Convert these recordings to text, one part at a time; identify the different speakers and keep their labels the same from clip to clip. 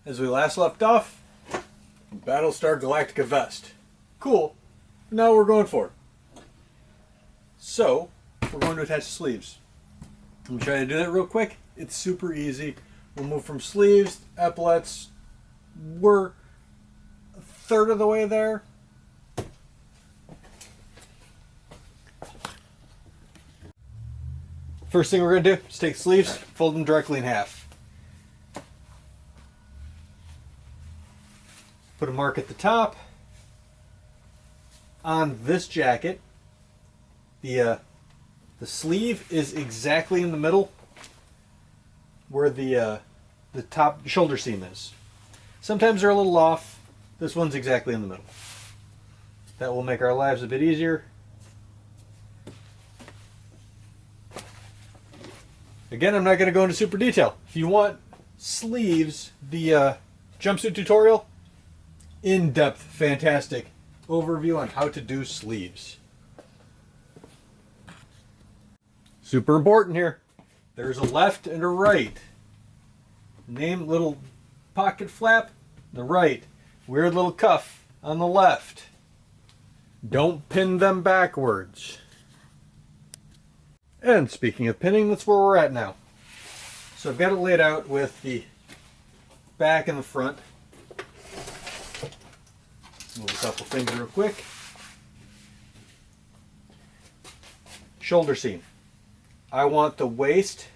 Speaker 1: as we last left off, Battlestar Galactica vest. Cool. Now we're going for it. So, we're going to attach the sleeves. I'm trying to do that real quick. It's super easy. We'll move from sleeves, epaulets. We're a third of the way there. First thing we're going to do is take sleeves, fold them directly in half. Put a mark at the top. On this jacket, the sleeve is exactly in the middle where the top shoulder seam is. Sometimes they're a little off. This one's exactly in the middle. That will make our lives a bit easier. Again, I'm not going to go into super detail. If you want sleeves, the jumpsuit tutorial, in-depth, fantastic overview on how to do sleeves. Super important here. There's a left and a right. Name little pocket flap, the right. Weird little cuff on the left. Don't pin them backwards. And speaking of pinning, that's where we're at now. So I've got it laid out with the back and the front. Move a couple things real quick. Shoulder seam. I want the waist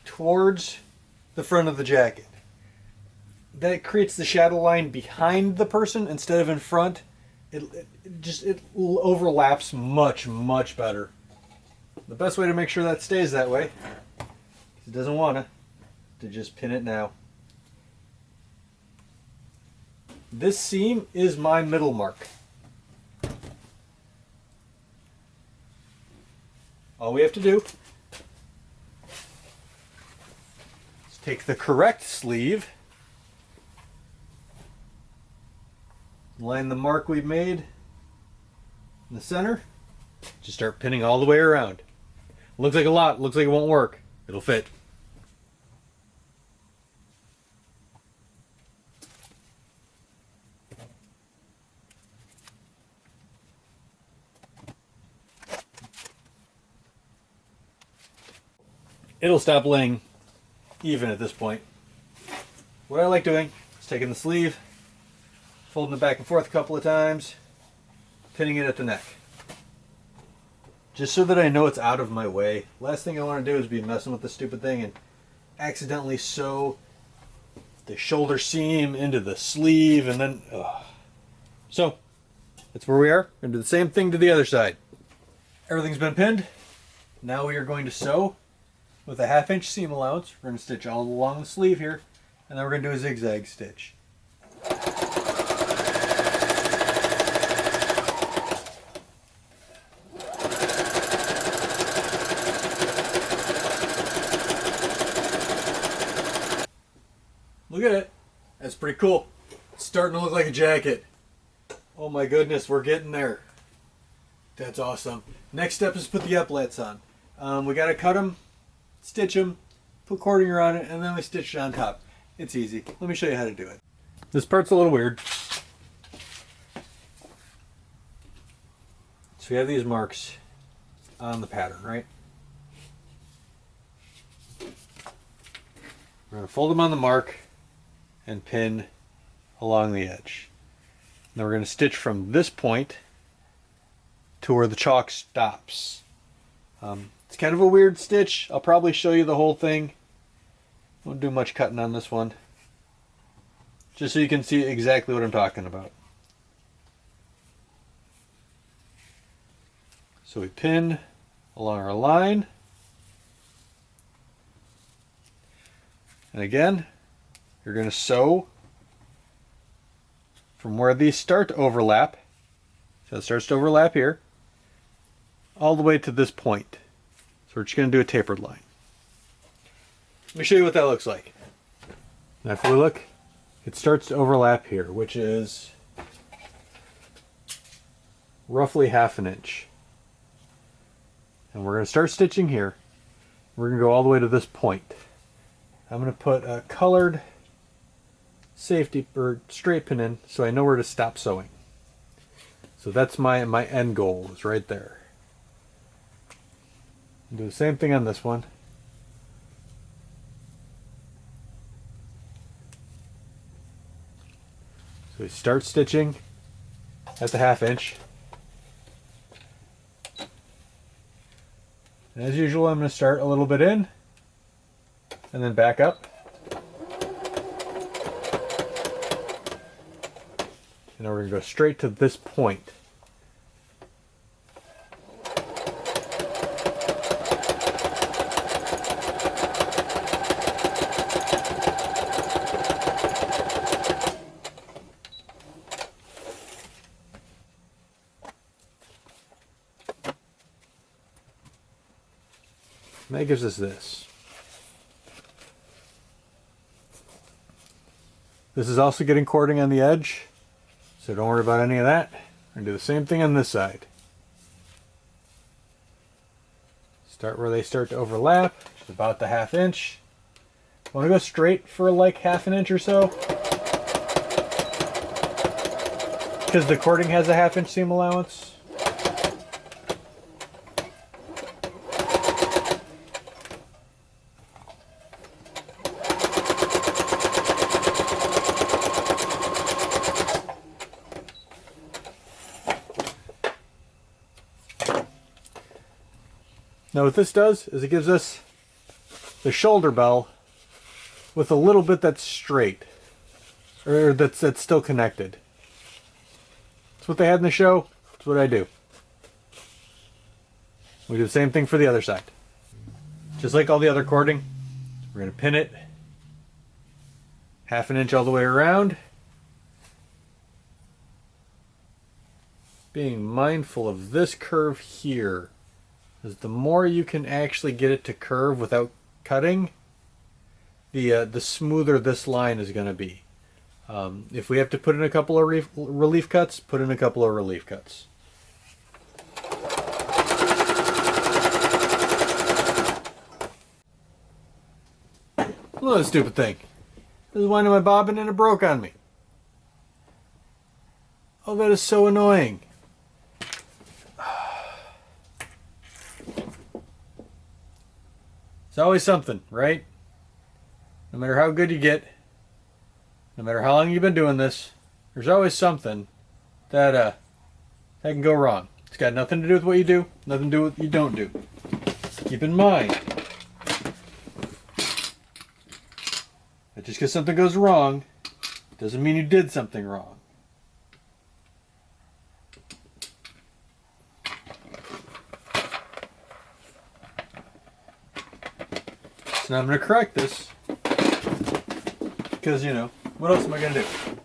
Speaker 1: towards the front of the jacket. That creates the shadow line behind the person instead of in front. It overlaps much better. The best way to make sure that stays that way, it doesn't want to just pin it now. This seam is my middle mark. All we have to do is take the correct sleeve, line the mark we've made in the center, just start pinning all the way around. Looks like a lot, looks like it won't work. It'll fit. It'll stop laying even at this point. What I like doing is taking the sleeve, folding it back and forth a couple of times, pinning it at the neck. Just so that I know it's out of my way. Last thing I want to do is be messing with this stupid thing and accidentally sew the shoulder seam into the sleeve and then... Ugh. So, that's where we are. We're going to do the same thing to the other side. Everything's been pinned. Now we are going to sew with a 1/2 inch seam allowance. We're going to stitch all along the sleeve here, and then we're going to do a zigzag stitch. Look at it. That's pretty cool. It's starting to look like a jacket. Oh my goodness, we're getting there. That's awesome. Next step is put the epaulets on. We got to cut them, stitch them, put cording on it, and then we stitch it on top. It's easy. Let me show you how to do it. This part's a little weird. So we have these marks on the pattern, right? We're going to fold them on the mark and pin along the edge. Then we're going to stitch from this point to where the chalk stops. It's kind of a weird stitch. I'll probably show you the whole thing. Won't do much cutting on this one. Just so you can see exactly what I'm talking about. So we pin along our line. And again, you're going to sew from where these start to overlap. So it starts to overlap here, all the way to this point. So we're just going to do a tapered line. Let me show you what that looks like. Now if we look, it starts to overlap here, which is roughly 1/2 inch. And we're going to start stitching here. We're going to go all the way to this point. I'm going to put a colored safety or straight pin in so I know where to stop sewing. So that's my end goal, is right there. Do the same thing on this one. So we start stitching at the 1/2 inch. And as usual, I'm going to start a little bit in and then back up. And now we're going to go straight to this point. And that gives us this. This is also getting cording on the edge, so don't worry about any of that. We're going to do the same thing on this side. Start where they start to overlap, which is about the 1/2 inch. I want to go straight for like 1/2 inch or so, because the cording has a 1/2 inch seam allowance. Now what this does is it gives us the shoulder bell with a little bit that's straight, or that's still connected. That's what they had in the show. That's what I do. We do the same thing for the other side. Just like all the other cording, we're going to pin it 1/2 inch all the way around. Being mindful of this curve here, because the more you can actually get it to curve without cutting, the smoother this line is going to be. If we have to put in a couple of relief cuts, put in a couple of relief cuts. Look at this stupid thing. This is winding my bobbin and it broke on me. Oh, that is so annoying. It's always something, right? No matter how good you get, no matter how long you've been doing this, there's always something that can go wrong. It's got nothing to do with what you do, nothing to do with what you don't do. Keep in mind that just because something goes wrong doesn't mean you did something wrong. So now I'm going to correct this, because, you know, what else am I going to do? So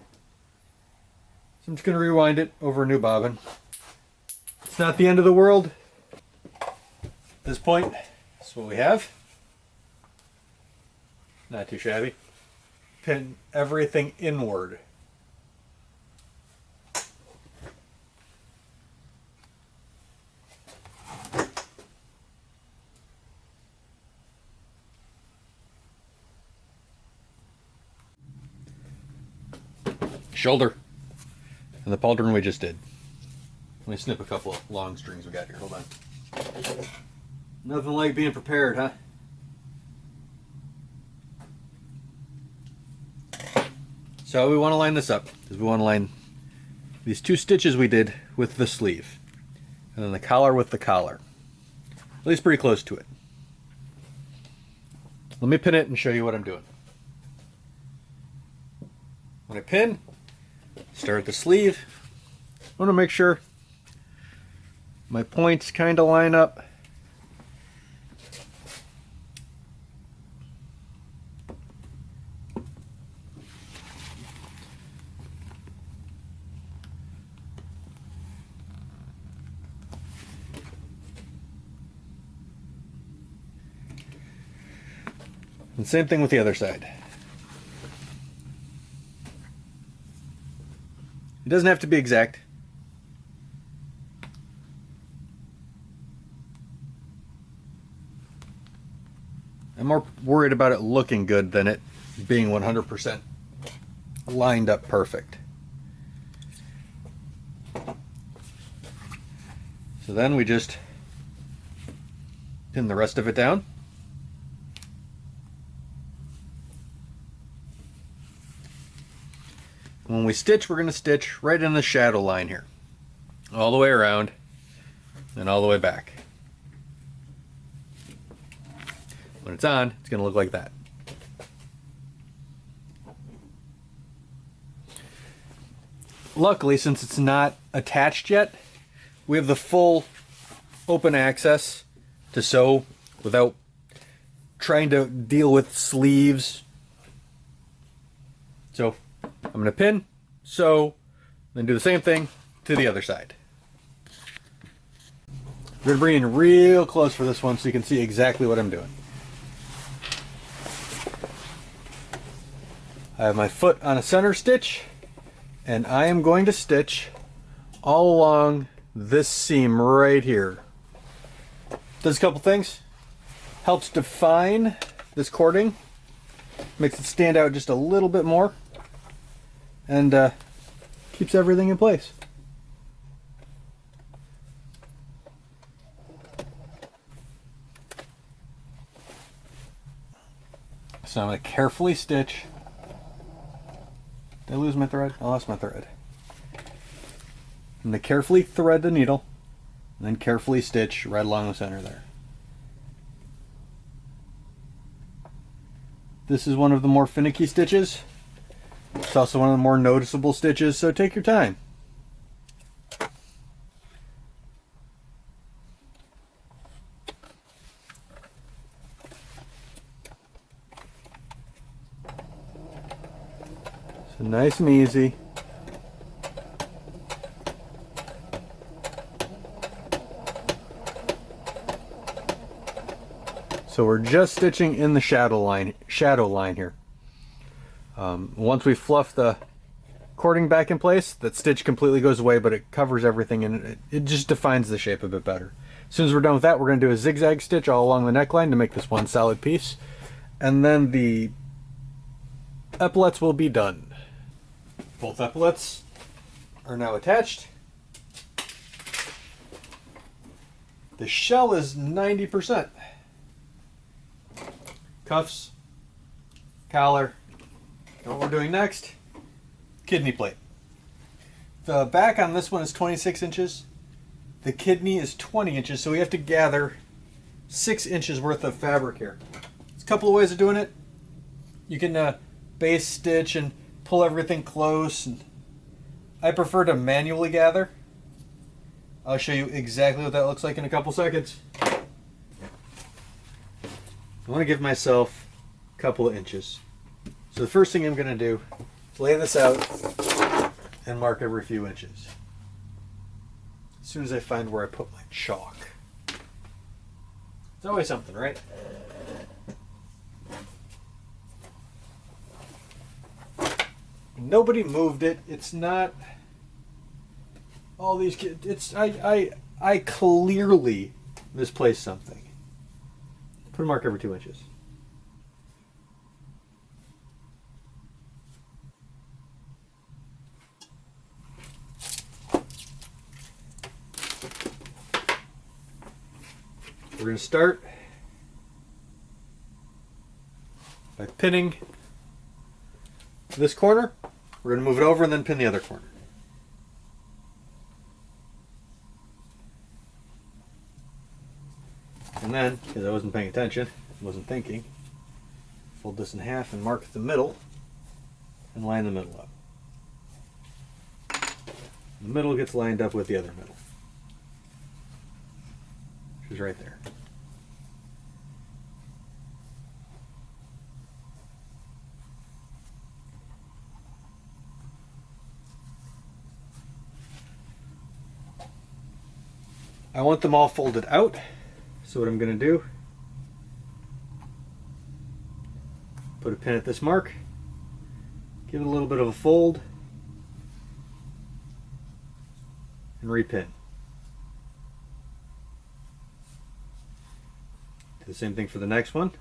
Speaker 1: I'm just going to rewind it over a new bobbin. It's not the end of the world. At this point, this is what we have. Not too shabby. Pin everything inward. Shoulder. And the pauldron we just did. Let me snip a couple of long strings we got here. Hold on. Nothing like being prepared, huh? So we want to line this up, because we want to line these 2 stitches we did with the sleeve. And then the collar with the collar. At least pretty close to it. Let me pin it and show you what I'm doing. When I pin, start at the sleeve. I want to make sure my points kind of line up. And same thing with the other side. It doesn't have to be exact. I'm more worried about it looking good than it being 100% lined up perfect. So then we just pin the rest of it down. When we stitch, we're going to stitch right in the shadow line here, all the way around and all the way back. When it's on, it's going to look like that. Luckily, since it's not attached yet, we have the full open access to sew without trying to deal with sleeves. So I'm going to pin, sew, then do the same thing to the other side. We're going to bring in real close for this one so you can see exactly what I'm doing. I have my foot on a center stitch, and I am going to stitch all along this seam right here. Does a couple things. Helps define this cording, makes it stand out just a little bit more, and keeps everything in place. So I'm going to carefully stitch. Did I lose my thread? I lost my thread. I'm going to carefully thread the needle, and then carefully stitch right along the center there. This is one of the more finicky stitches. It's also one of the more noticeable stitches, so take your time. So nice and easy. So we're just stitching in the shadow line here. Once we fluff the cording back in place, that stitch completely goes away, but it covers everything and it just defines the shape a bit better. As soon as we're done with that, we're going to do a zigzag stitch all along the neckline to make this one solid piece. And then the epaulets will be done. Both epaulets are now attached. The shell is 90%. Cuffs, collar. And what we're doing next, kidney plate. The back on this one is 26 inches. The kidney is 20 inches, so we have to gather 6 inches worth of fabric here. There's a couple of ways of doing it. You can base stitch and pull everything close. And I prefer to manually gather. I'll show you exactly what that looks like in a couple seconds. I want to give myself a couple of inches. So the first thing I'm going to do is lay this out and mark every few inches. As soon as I find where I put my chalk. It's always something, right? Nobody moved it. It's not all these kids. It's I clearly misplaced something. Put a mark every 2 inches. We're going to start by pinning this corner. We're going to move it over and then pin the other corner. And then, because I wasn't paying attention, wasn't thinking, fold this in half and mark the middle and line the middle up. The middle gets lined up with the other middle, which is right there. I want them all folded out. So what I'm going to do, put a pin at this mark, give it a little bit of a fold, and repin. Do the same thing for the next one.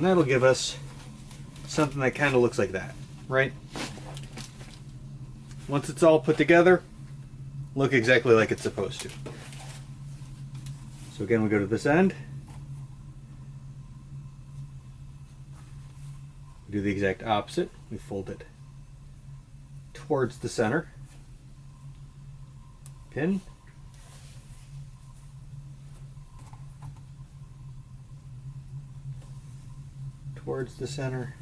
Speaker 1: And that'll give us something that kind of looks like that, right? Once it's all put together, look exactly like it's supposed to. So again, we go to this end. We do the exact opposite. We fold it towards the center. Pin. Towards the center.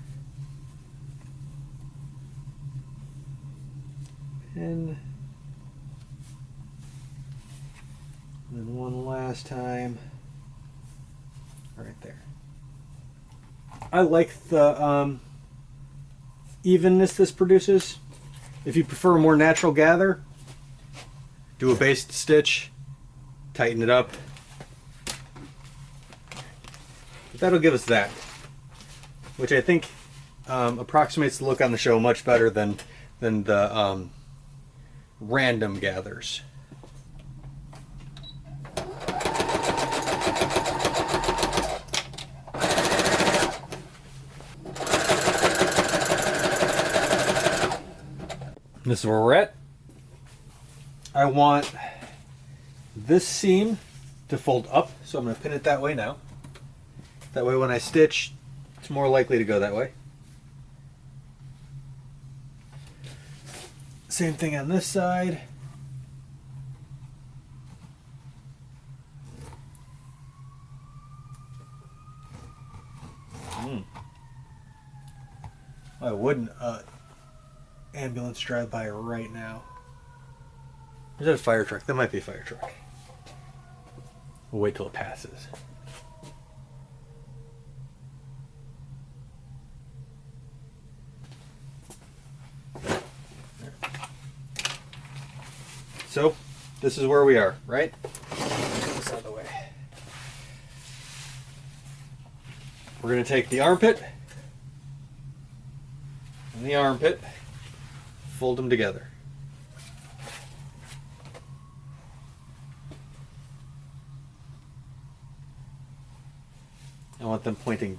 Speaker 1: Pin. And then one last time. Right there. I like the evenness this produces. If you prefer a more natural gather, do a based stitch, tighten it up. But that'll give us that, which I think approximates the look on the show much better than the random gathers. This is where we're at. I want this seam to fold up, so I'm going to pin it that way now. That way when I stitch, it's more likely to go that way. Same thing on this side. I wouldn't ambulance drive by right now. Is that a fire truck? That might be a fire truck. We'll wait till it passes. So, this is where we are, right? Get this out of the way. We're going to take the armpit and the armpit, fold them together. I want them pointing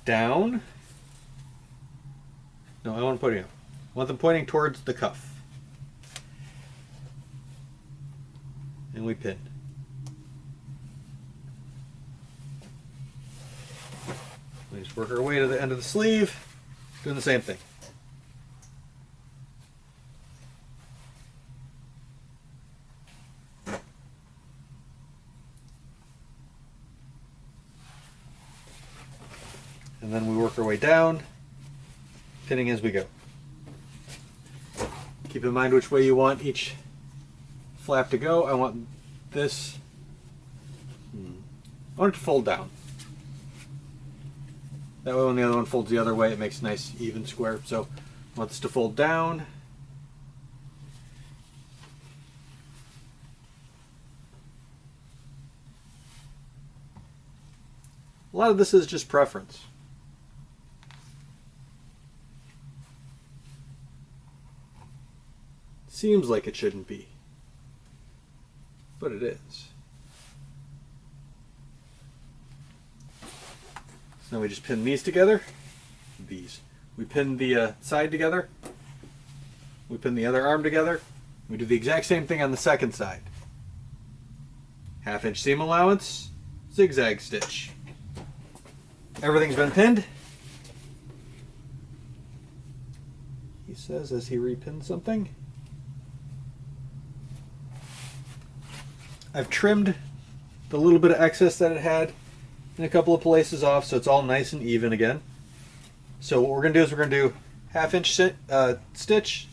Speaker 1: down. No, I want them pointing up. I want them pointing towards the cuff. And we pin. We just work our way to the end of the sleeve, doing the same thing. And then we work our way down, pinning as we go. Keep in mind which way you want each flap to go. I want this, I want it to fold down. That way when the other one folds the other way, it makes a nice even square. So I want this to fold down. A lot of this is just preference. Seems like it shouldn't be, but it is. So now we just pin these together. We pin the side together. We pin the other arm together. We do the exact same thing on the second side. 1/2 inch seam allowance, zigzag stitch. Everything's been pinned. He says as he repins something. I've trimmed the little bit of excess that it had in a couple of places off, so it's all nice and even again. So what we're going to do is we're going to do 1/2 inch stitch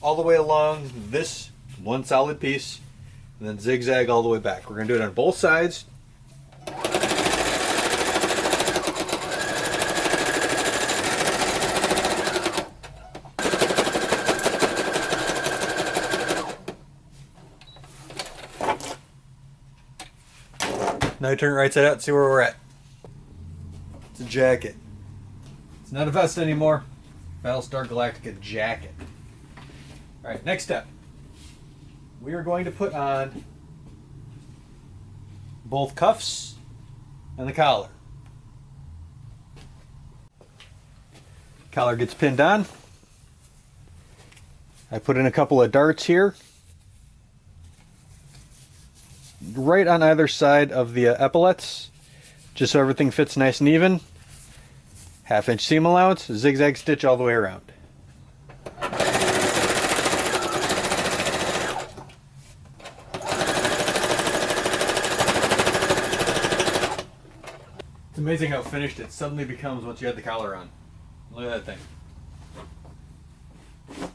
Speaker 1: all the way along this one solid piece, and then zigzag all the way back. We're going to do it on both sides. Now you turn it right side out and see where we're at. It's a jacket. It's not a vest anymore. Battlestar Galactica jacket. Alright, next step. We are going to put on both cuffs and the collar. Collar gets pinned on. I put in a couple of darts here, right on either side of the epaulets, just so everything fits nice and even. 1/2 inch seam allowance, zigzag stitch all the way around. It's amazing how finished it suddenly becomes once you have the collar on. Look at that thing.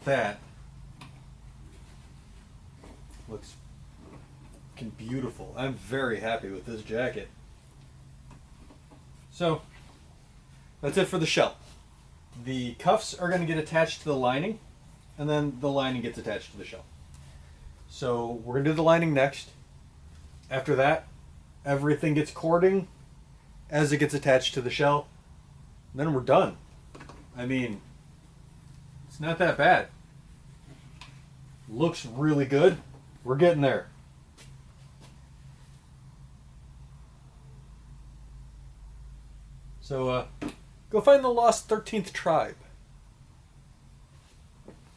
Speaker 1: That looks beautiful. I'm very happy with this jacket. So that's it for the shell. The cuffs are going to get attached to the lining, and then the lining gets attached to the shell. So we're going to do the lining next. After that, everything gets cording as it gets attached to the shell. And then we're done. I mean, it's not that bad. Looks really good. We're getting there. So go find the lost 13th tribe.